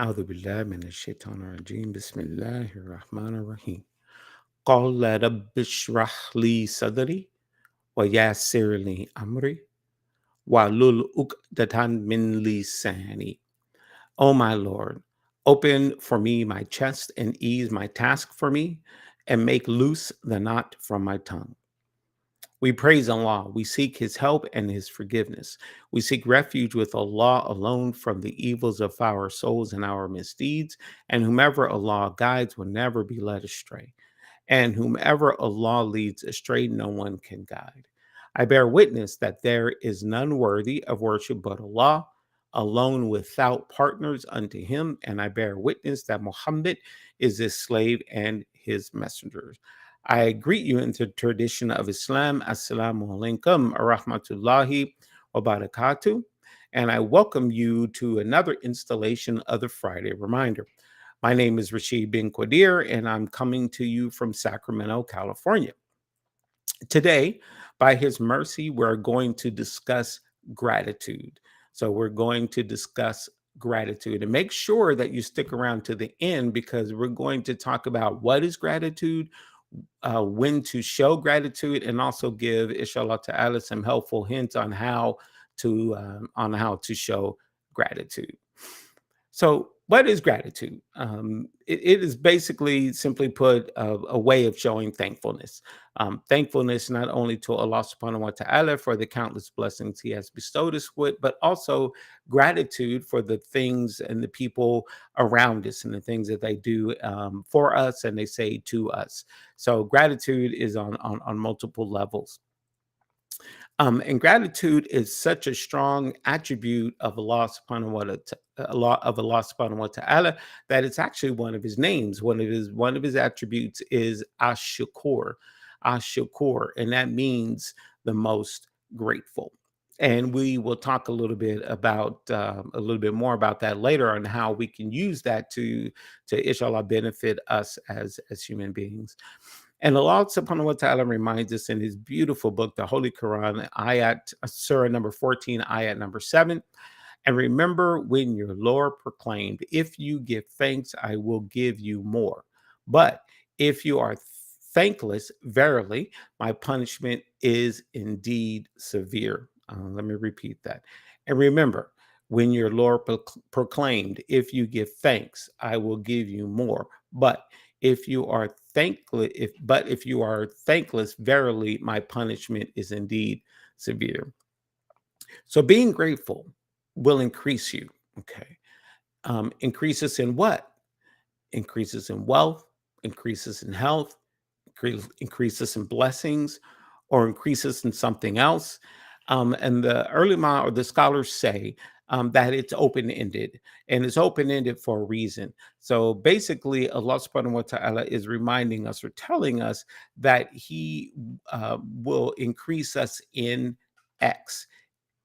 أعوذ بالله من الشيطان الرجيم بسم الله الرحمن الرحيم قال رب اشرح لي صدري ويسر لي أمري واحلل عقدة من لساني. O my Lord, open for me my chest and ease my task for me, and make loose the knot from my tongue. We praise Allah. We seek His help and His forgiveness. We seek refuge with Allah alone from the evils of our souls and our misdeeds. And whomever Allah guides will never be led astray. And whomever Allah leads astray, no one can guide. I bear witness that there is none worthy of worship but Allah, alone without partners unto Him. And I bear witness that Muhammad is His slave and His messenger. I greet you in the tradition of Islam. Assalamu alaikum wa rahmatullahi wa barakatuh. And I welcome you to another installation of the Friday Reminder. My name is Rashid binQuadir, and I'm coming to you from Sacramento, California. Today, by His mercy, we're going to discuss gratitude. So, we're going to discuss gratitude and make sure that you stick around to the end because we're going to talk about what is gratitude, when to show gratitude, and also give, inshallah ta'ala, some helpful hints on how to show gratitude. So, what is gratitude? It is basically, simply put, a way of showing thankfulness. Thankfulness not only to Allah subhanahu wa ta'ala for the countless blessings He has bestowed us with, but also gratitude for the things and the people around us and the things that they do for us and they say to us. So, gratitude is on multiple levels. And gratitude is such a strong attribute of Allah subhanahu wa ta'ala that it's actually one of His names. One of his attributes is Ash-Shakur, Ash-Shakur, and that means the most grateful. And we will talk a little bit more about that later on how we can use that to inshallah benefit us as human beings. And Allah subhanahu wa ta'ala reminds us in His beautiful book, the Holy Quran, Surah number 14, ayat number 7. And remember when your Lord proclaimed, if you give thanks, I will give you more. But if you are thankless, verily, my punishment is indeed severe. Let me repeat that. And remember, when your Lord proclaimed, if you give thanks, I will give you more. But if you are thankless, verily my punishment is indeed severe. So being grateful will increase you. Okay. Increases in what? Increases in wealth, increases in health, increases in blessings, or increases in something else. And the ulama or the scholars say that it's open ended, and it's open ended for a reason. So basically, Allah subhanahu wa ta'ala is reminding us or telling us that He will increase us in X.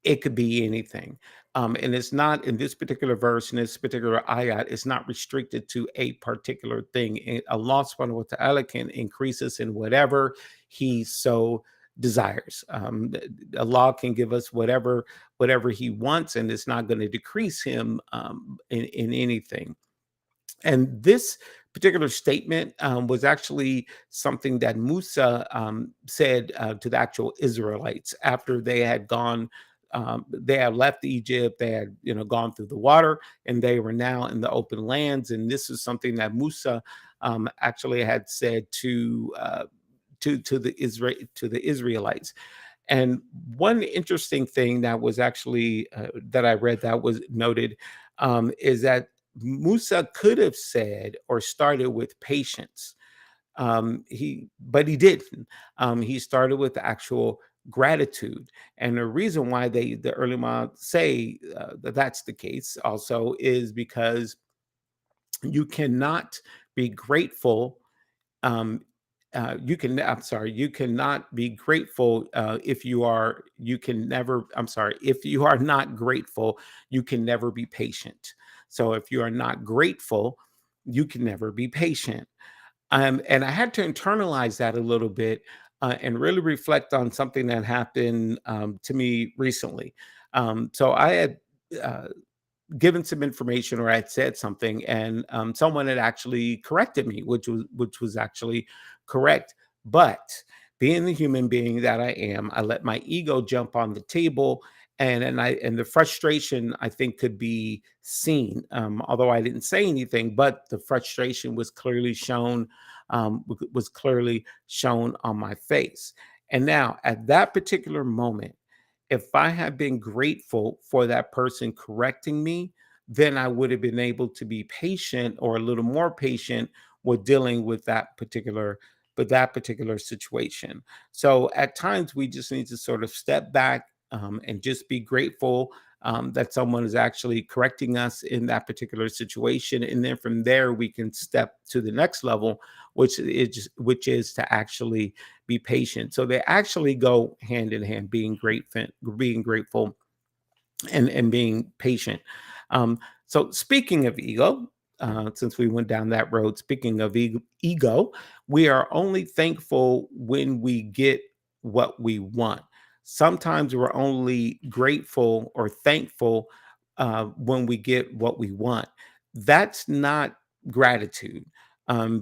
It could be anything. And it's not in this particular verse, in this particular ayat, it's not restricted to a particular thing. And Allah subhanahu wa ta'ala can increase us in whatever He so desires. Allah can give us whatever He wants, and it's not going to decrease Him in anything. And this particular statement was actually something that Musa said to the actual Israelites after they had gone. They had left Egypt. They had, gone through the water, and they were now in the open lands. And this is something that Musa actually had said to the Israelites. And one interesting thing that was actually that I read that was noted is that Musa could have said or started with patience. But he didn't. He started with actual gratitude, and the reason why the early man say that that's the case also is because you cannot be grateful. You cannot be grateful if you are. You can never. I'm sorry. If you are not grateful, you can never be patient. So if you are not grateful, you can never be patient. And I had to internalize that a little bit and really reflect on something that happened to me recently. So I had uh, given some information or I'd said something, and someone had actually corrected me, which was actually correct. But being the human being that I am, I let my ego jump on the table, and the frustration I think could be seen. Although I didn't say anything, but the frustration was clearly shown. Was clearly shown on my face. And now, at that particular moment, if I had been grateful for that person correcting me, then I would have been able to be patient or a little more patient with dealing with that particular situation. So at times we just need to sort of step back, and just be grateful that someone is actually correcting us in that particular situation, and then from there we can step to the next level, which is to actually be patient. So they actually go hand in hand, being grateful and being patient. Um, so speaking of ego, since we went down that road, speaking of ego, we are only thankful when we get what we want. Sometimes we're only grateful or thankful when we get what we want. That's not gratitude,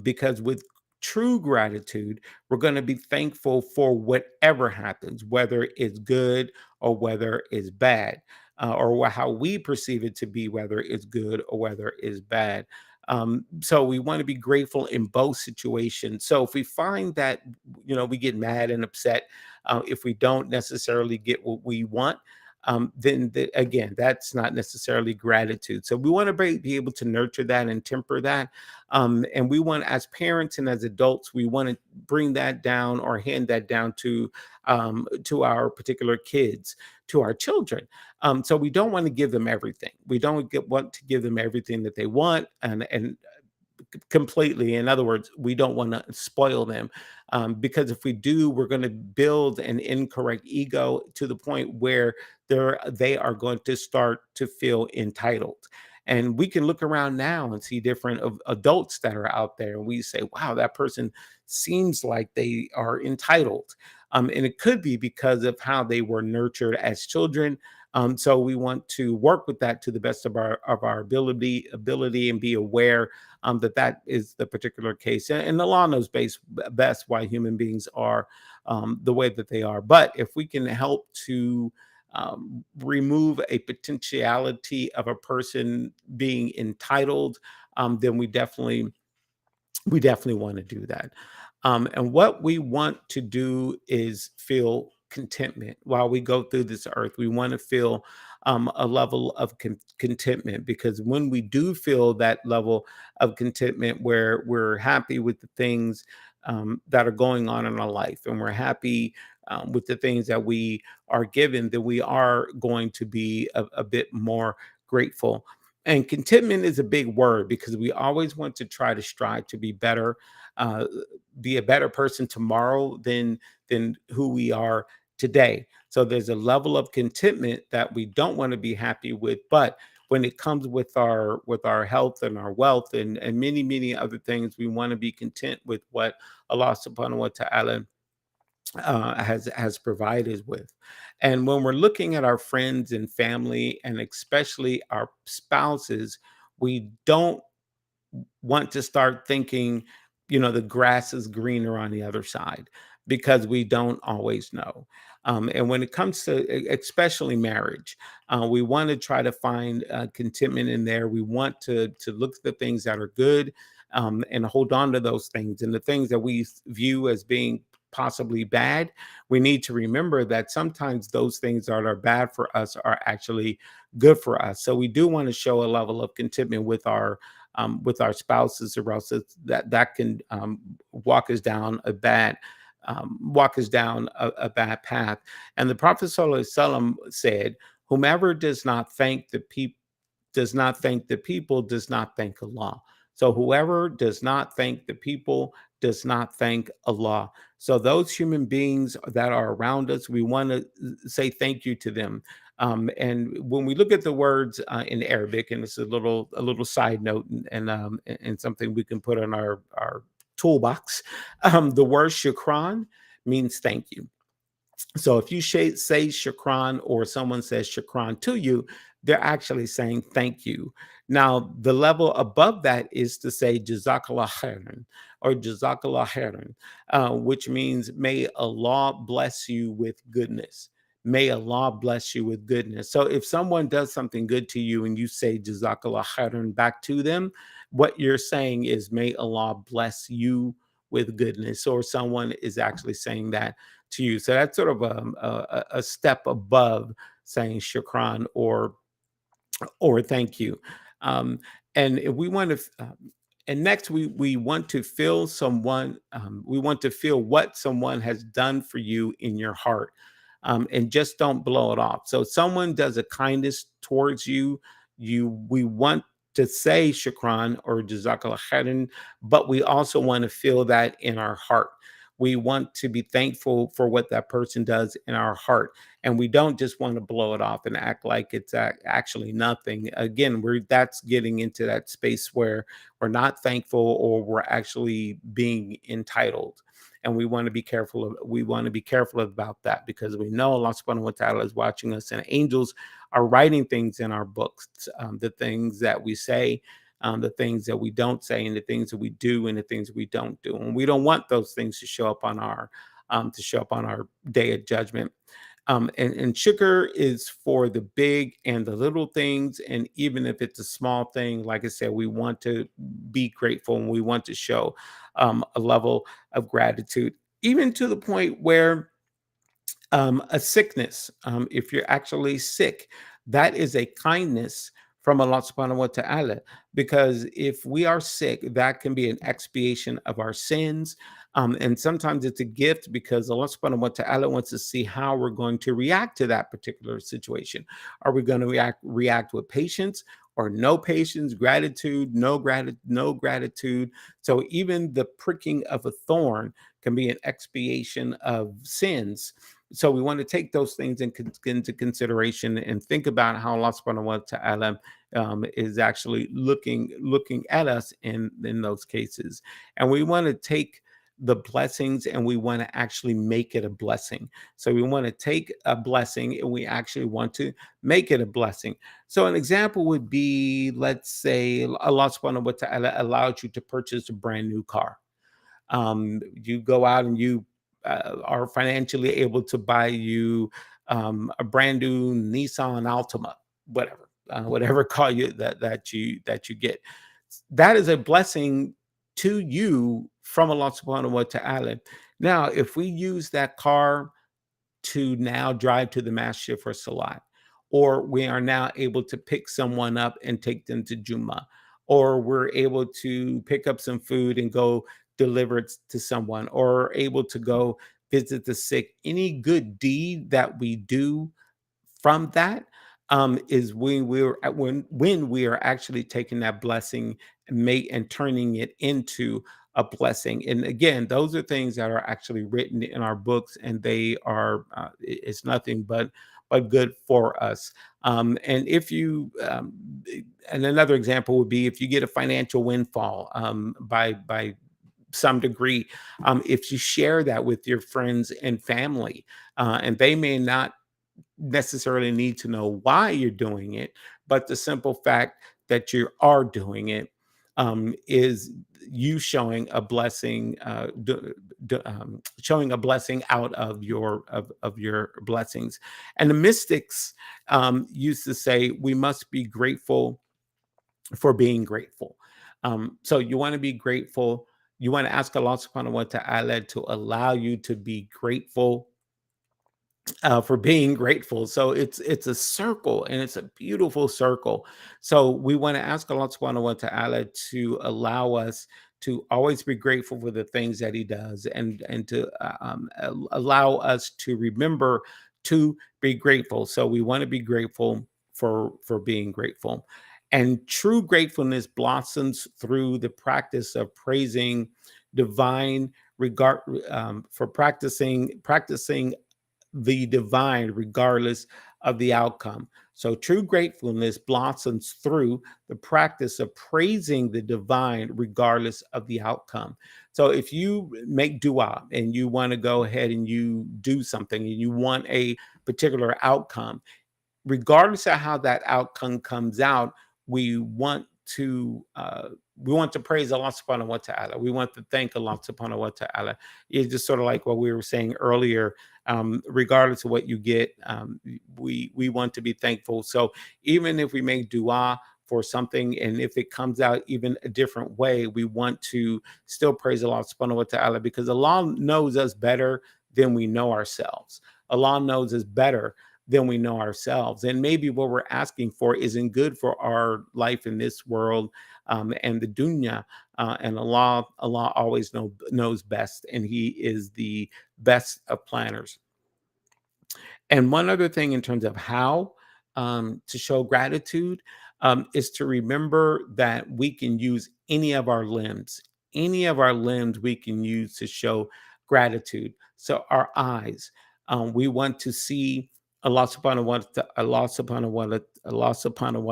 because with true gratitude, we're going to be thankful for whatever happens, whether it's good or whether it's bad, or how we perceive it to be, whether it's good or whether it's bad. So we want to be grateful in both situations. So if we find that we get mad and upset if we don't necessarily get what we want, then again, that's not necessarily gratitude. So we want to be able to nurture that and temper that. And we want, as parents and as adults, we want to bring that down or hand that down to our particular kids, to our children. So we don't want to give them everything. We don't want to give them everything that they want, and completely. In other words, we don't want to spoil them, because if we do, we're going to build an incorrect ego to the point where they are going to start to feel entitled. And we can look around now and see different adults that are out there, and we say, "Wow, that person seems like they are entitled." And it could be because of how they were nurtured as children. So we want to work with that to the best of our ability, and be aware that is the particular case. And Allah knows best why human beings are the way that they are. But if we can help to remove a potentiality of a person being entitled, then we definitely want to do that. And what we want to do is feel contentment while we go through this earth. We want to feel a level of contentment, because when we do feel that level of contentment where we're happy with the things that are going on in our life, and we're happy with the things that we are given, then we are going to be a bit more grateful. And contentment is a big word, because we always want to try to strive to be better, uh, be a better person tomorrow than who we are today. So there's a level of contentment that we don't want to be happy with, but when it comes with our health and our wealth and many other things, we want to be content with what Allah Subhanahu wa Taala has provided with. And when we're looking at our friends and family, and especially our spouses, we don't want to start thinking, the grass is greener on the other side, because we don't always know. And when it comes to especially marriage, we want to try to find contentment in there. We want to look at the things that are good, and hold on to those things, and the things that we view as being possibly bad. We need to remember that sometimes those things that are bad for us are actually good for us. So we do want to show a level of contentment with our spouses, or else that can walk us down a bad path. And the Prophet Sallallahu Alaihi Wasallam said, "Whomever does not thank the people does not thank Allah." So whoever does not thank the people does not thank Allah. So those human beings that are around us, we want to say thank you to them. And when we look at the words in Arabic, and it's a little side note, and something we can put on our toolbox, the word shukran means thank you. So if you say shukran, or someone says shukran to you, they're actually saying thank you. Now, the level above that is to say Jazakallah khairan or Jazakallah khairan, which means may Allah bless you with goodness. May Allah bless you with goodness. So if someone does something good to you and you say Jazakallah khairan back to them, what you're saying is may Allah bless you with goodness, or someone is actually saying that to you. So that's sort of a step above saying shukran or thank you. Um, and if we want to, and next we want to feel someone, we want to feel what someone has done for you in your heart, and just don't blow it off. So someone does a kindness towards you, we want to say shukran or jazakallah khairan, but we also want to feel that in our heart. We want to be thankful for what that person does in our heart, and we don't just want to blow it off and act like it's actually nothing. Again, we're that's getting into that space where we're not thankful or we're actually being entitled. And we want to be careful about that, because we know Allah subhanahu wa ta'ala is watching us, and angels are writing things in our books, the things that we say, the things that we don't say, and the things that we do, and the things we don't do. And we don't want those things to show up on our day of judgment. And sugar is for the big and the little things. And even if it's a small thing, like I said, we want to be grateful, and we want to show a level of gratitude, even to the point where a sickness, if you're actually sick, that is a kindness from Allah subhanahu wa ta'ala. Because if we are sick, that can be an expiation of our sins. And sometimes it's a gift, because Allah subhanahu wa ta'ala wants to see how we're going to react to that particular situation. Are we going to react with patience or no patience, gratitude, no gratitude? So even the pricking of a thorn can be an expiation of sins. So we want to take those things into consideration and think about how Allah subhanahu wa ta'ala is actually looking at us in those cases. And we want to take the blessings and we want to actually make it a blessing. So we want to take a blessing and we actually want to make it a blessing. So an example would be, let's say Allah subhanahu wa ta'ala allowed you to purchase a brand new car. You go out and you are financially able to buy you a brand new Nissan Altima, whatever car that you get. That is a blessing to you from Allah Subhanahu wa Taala. Now, if we use that car to now drive to the masjid for salat, or we are now able to pick someone up and take them to Juma, or we're able to pick up some food and go deliver it to someone, or able to go visit the sick. Any good deed that we do from that is when we are actually taking that blessing and turning it into a blessing. And again, those are things that are actually written in our books, and they are it's nothing but good for us. And if you and another example would be if you get a financial windfall by some degree, if you share that with your friends and family, and they may not necessarily need to know why you're doing it, but the simple fact that you are doing it is you showing a blessing, showing a blessing out of your blessings. And the mystics used to say we must be grateful for being grateful. So you want to be grateful. You want to ask Allah Subhanahu wa Taala to allow you to be grateful for being grateful. So it's a circle, and it's a beautiful circle. So we want to ask Allah Subhanahu wa Taala to allow us to always be grateful for the things that He does, and to allow us to remember to be grateful. So we want to be grateful for being grateful. And true gratefulness blossoms through the practice of praising divine regard, for practicing the divine regardless of the outcome. So true gratefulness blossoms through the practice of praising the divine regardless of the outcome. So if you make dua and you want to go ahead and you do something and you want a particular outcome, regardless of how that outcome comes out, we want to we want to praise Allah subhanahu wa ta'ala. We want to thank Allah subhanahu wa ta'ala. It's just sort of like what we were saying earlier. Regardless of what you get, we want to be thankful. So even if we make dua for something, and if it comes out even a different way, we want to still praise Allah subhanahu wa ta'ala, because Allah knows us better than we know ourselves. Allah knows us better than we know ourselves. And maybe what we're asking for isn't good for our life in this world, and the dunya. And Allah always knows best, and He is the best of planners. And one other thing in terms of how to show gratitude is to remember that we can use any of our limbs. Any of our limbs we can use to show gratitude. So our eyes, we want to see Allah subhanahu wa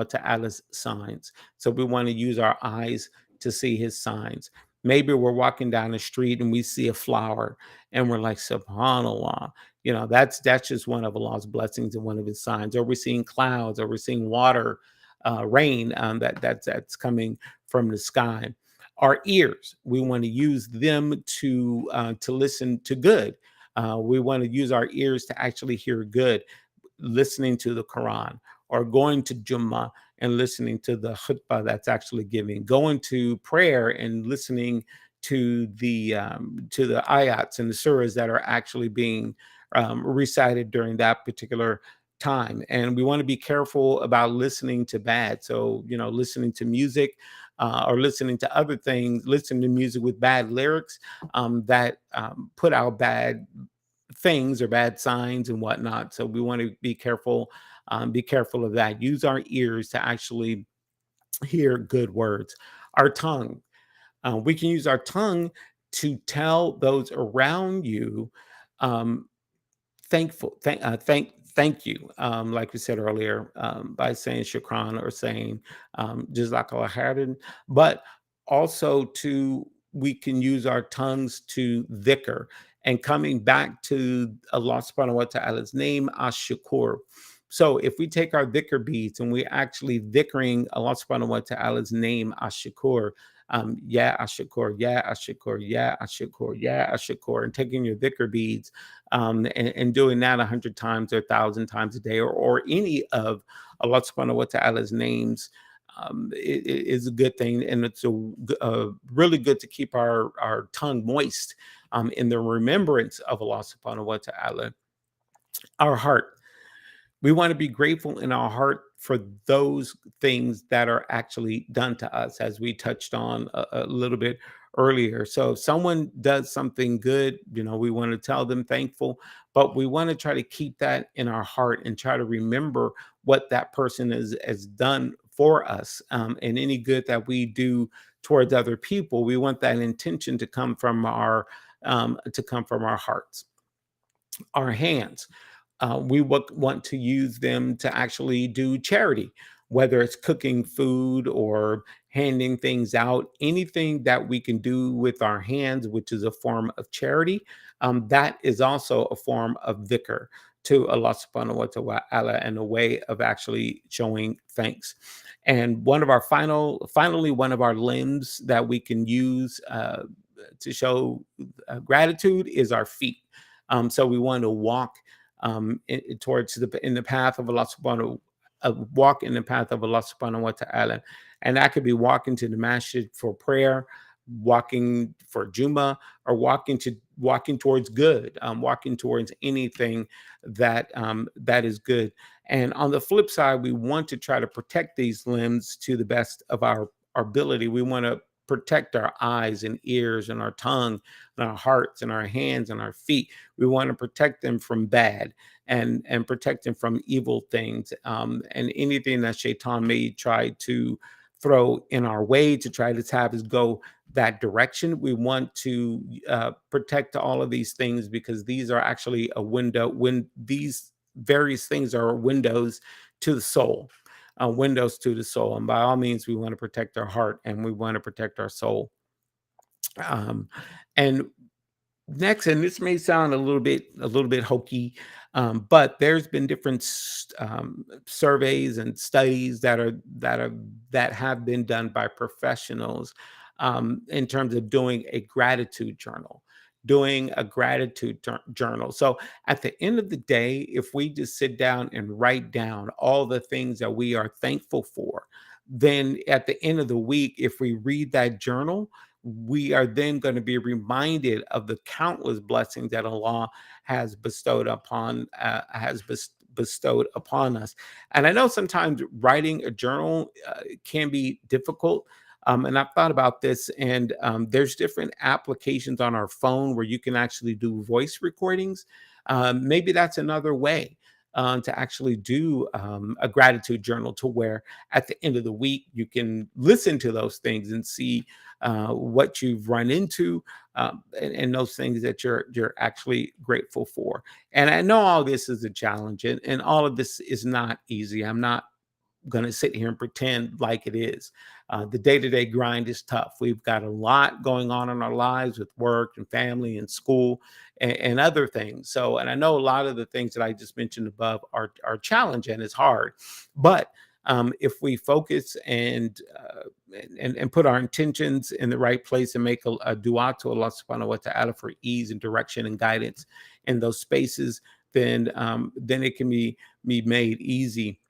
ta'ala's signs. So we want to use our eyes to see His signs. Maybe we're walking down the street and we see a flower and we're like, subhanallah. That's just one of Allah's blessings and one of His signs. Or we're seeing clouds, or we're seeing water, rain, that's coming from the sky. Our ears, we want to use them to listen to good. We want to use our ears to actually hear good, listening to the Quran, or going to Jummah and listening to the khutbah that's actually giving, going to prayer and listening to the ayats and the surahs that are actually being recited during that particular time. And we want to be careful about listening to bad. So, listening to music, or listening to other things, listening to music with bad lyrics, that put out bad things or bad signs and whatnot. So we want to be careful of that. Use our ears to actually hear good words. Our tongue, we can use our tongue to tell those around you, um, thank you, like we said earlier, by saying shukran, or saying jazakallah khairan. But also, we can use our tongues to dhikr, and coming back to Allah subhanahu wa ta'ala's name, ash-shakur. So if we take our dhikr beads and we actually dhikring Allah subhanahu wa ta'ala's name, ash-shakur, ya ash-shakur, ya ash-shakur, ya ash-shakur, ya ash-shakur, and taking your dhikr beads, and doing that 100 times or 1,000 times a day, or any of Allah subhanahu wa ta'ala's names, is a good thing. And it's really good to keep our tongue moist in the remembrance of Allah subhanahu wa ta'ala. Our heart, we want to be grateful in our heart for those things that are actually done to us, as we touched on a little bit earlier. So if someone does something good, we want to tell them thankful, but we want to try to keep that in our heart and try to remember what that person has done for us. And any good that we do towards other people, we want that intention to come from our hearts. Our hands, we want to use them to actually do charity, whether it's cooking food or handing things out. Anything that we can do with our hands, which is a form of charity, that is also a form of dhikr to Allah subhanahu wa ta'ala, and a way of actually showing thanks. And finally, one of our limbs that we can use to show gratitude is our feet. So we want to walk towards in the path of Allah subhanahu, walk in the path of Allah subhanahu wa ta'ala. And that could be walking to the masjid for prayer, walking for Jummah, or walking towards good, walking towards anything that is good. And on the flip side, we want to try to protect these limbs to the best of our ability. We want to protect our eyes and ears and our tongue and our hearts and our hands and our feet. We want to protect them from bad, and protect them from evil things, and anything that Shaitan may try to throw in our way to try to have us go that direction. We want to protect all of these things, because these are actually a window. When these various things are windows to the soul, windows to the soul. And by all means, we want to protect our heart and we want to protect our soul. Um, and Next, and this may sound a little bit hokey, but there's been different surveys and studies that have been done by professionals in terms of doing a gratitude journal. Doing a gratitude journal. So at the end of the day, if we just sit down and write down all the things that we are thankful for, then at the end of the week, if we read that journal, we are then going to be reminded of the countless blessings that Allah has bestowed upon us. And I know sometimes writing a journal can be difficult. And I've thought about this, and there's different applications on our phone where you can actually do voice recordings. Maybe that's another way to actually do a gratitude journal, to where at the end of the week you can listen to those things and see what you've run into, and those things that you're actually grateful for. And I know all this is a challenge, and all of this is not easy. I'm not going to sit here and pretend like it is. The day to day grind is tough. We've got a lot going on in our lives with work and family and school and other things. So, and I know a lot of the things that I just mentioned above are challenging and it's hard. But if we focus and put our intentions in the right place and make a dua to Allah subhanahu wa ta'ala for ease and direction and guidance in those spaces, then it can be made easy.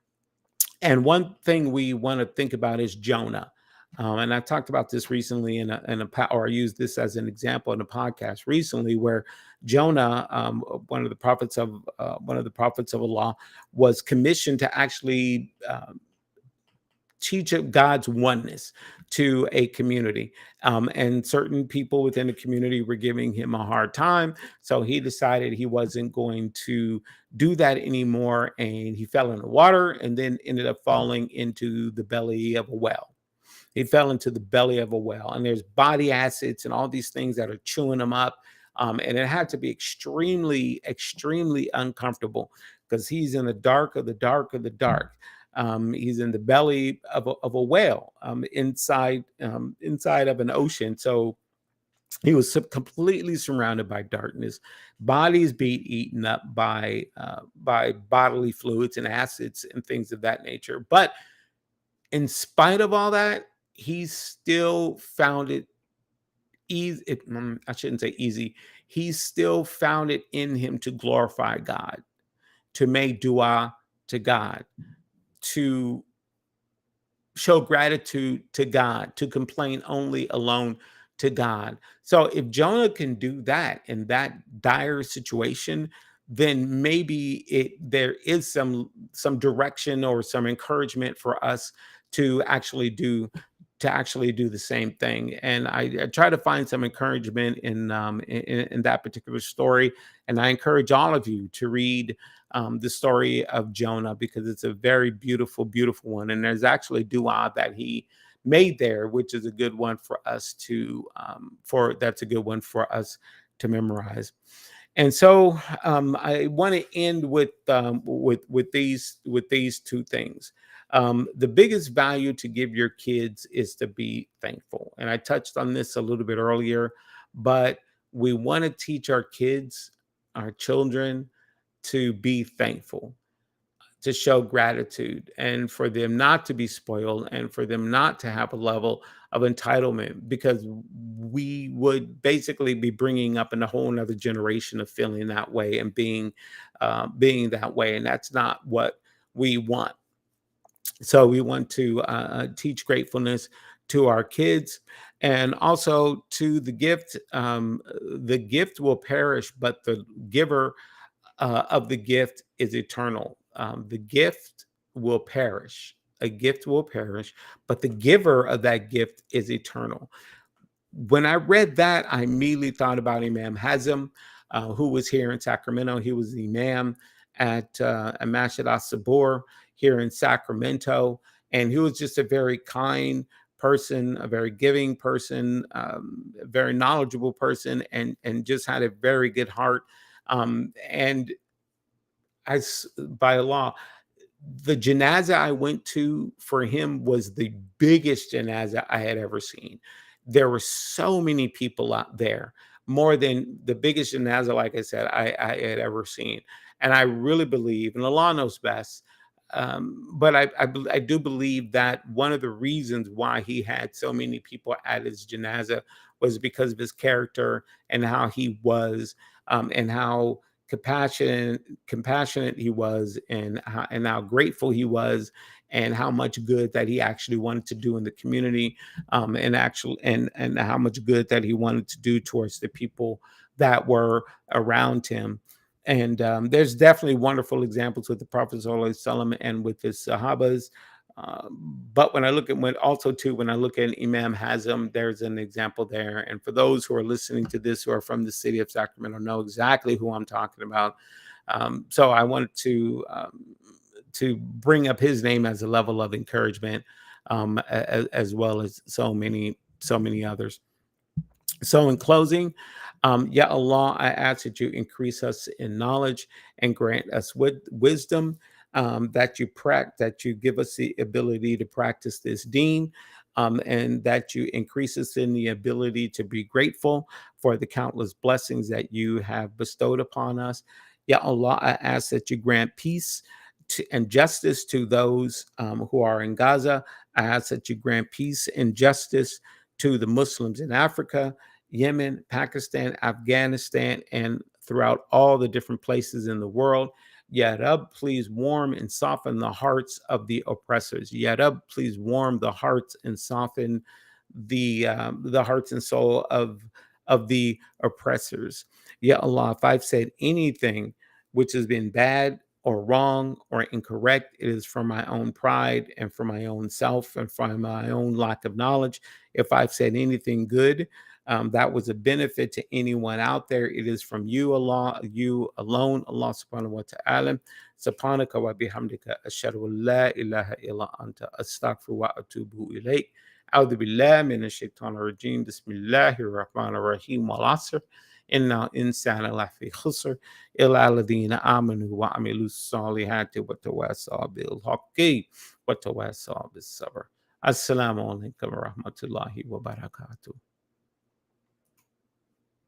And one thing we want to think about is Jonah. And I talked about this recently or I used this as an example in a podcast recently, where Jonah, one of the prophets of Allah, was commissioned to actually teach of God's oneness to a community. And certain people within the community were giving him a hard time. So he decided he wasn't going to do that anymore. And he fell in the water and then ended up falling into the belly of a well. He fell into the belly of a well, and there's body acids and all these things that are chewing him up. And it had to be extremely, extremely uncomfortable, because he's in the dark of the dark of the dark. He's in the belly of a whale, inside of an ocean. So he was completely surrounded by darkness. Bodies being eaten up by bodily fluids and acids and things of that nature. But in spite of all that, he still found it easy. I shouldn't say easy. He still found it in him to glorify God, to make dua to God, to show gratitude to God, to complain only alone to God. So if Jonah can do that in that dire situation, then maybe there is some direction or some encouragement for us to actually do the same thing. And I try to find some encouragement in that particular story. And I encourage all of you to read the story of Jonah, because it's a very beautiful, beautiful one. And there's actually dua that he made there, which is a good one for us that's a good one for us to memorize. And so I want to end with these two things. The biggest value to give your kids is to be thankful. And I touched on this a little bit earlier, but we want to teach our kids, our children, to be thankful, to show gratitude, and for them not to be spoiled, and for them not to have a level of entitlement, because we would basically be bringing up in a whole nother generation of feeling that way and being that way. And that's not what we want. So we want to teach gratefulness to our kids, and also to the gift. The gift will perish, but the giver of the gift is eternal. The gift will perish. A gift will perish, but the giver of that gift is eternal. When I read that, I immediately thought about Imam Hazm, who was here in Sacramento. He was the imam at Masjid Sabor here in Sacramento, and he was just a very kind person, a very giving person, a very knowledgeable person, and just had a very good heart. And by law, the janaza I went to for him was the biggest janaza I had ever seen. There were so many people out there, more than the biggest janaza, like I said, I had ever seen. And I really believe, and Allah knows best, but I do believe that one of the reasons why he had so many people at his janaza was because of his character and how he was, and how compassionate he was, and how grateful he was, and how much good that he actually wanted to do in the community, and how much good that he wanted to do towards the people that were around him. And there's definitely wonderful examples with the Prophet Sallallahu Alaihi Wasallam and with his Sahabas. But when I look at when I look at Imam Hazm, there's an example there. And for those who are listening to this who are from the city of Sacramento, know exactly who I'm talking about. So I wanted to bring up his name as a level of encouragement, as well as so many others. So, in closing, Ya Allah, I ask that you increase us in knowledge and grant us wisdom, that you give us the ability to practice this deen, and that you increase us in the ability to be grateful for the countless blessings that you have bestowed upon us. Ya Allah, I ask that you grant peace and justice to those who are in Gaza. I ask that you grant peace and justice to the Muslims in Africa, Yemen, Pakistan, Afghanistan, and throughout all the different places in the world. Ya Rab, please warm and soften the hearts of the oppressors. Ya Rab, please warm the hearts and soften the hearts and soul of the oppressors. Ya Allah, if I've said anything which has been bad or wrong or incorrect, it is from my own pride and from my own self and from my own lack of knowledge. If I've said anything good, that was a benefit to anyone out there, it is from you, Allah, you alone, Allah subhanahu wa ta'ala. Subhanaka wa bihamdika ashhadu an la ilaha illa anta astaghfiruka wa atubu ilayk. أعوذ بالله من الشيطان الرجيم بسم الله الرحمن الرحيم والعصر إن الإنسان لفي خسر إلا الذين آمنوا وعملوا الصالحات وتواصوا بالحق وتواصوا بالصبر. السلام عليكم ورحمة الله وبركاته.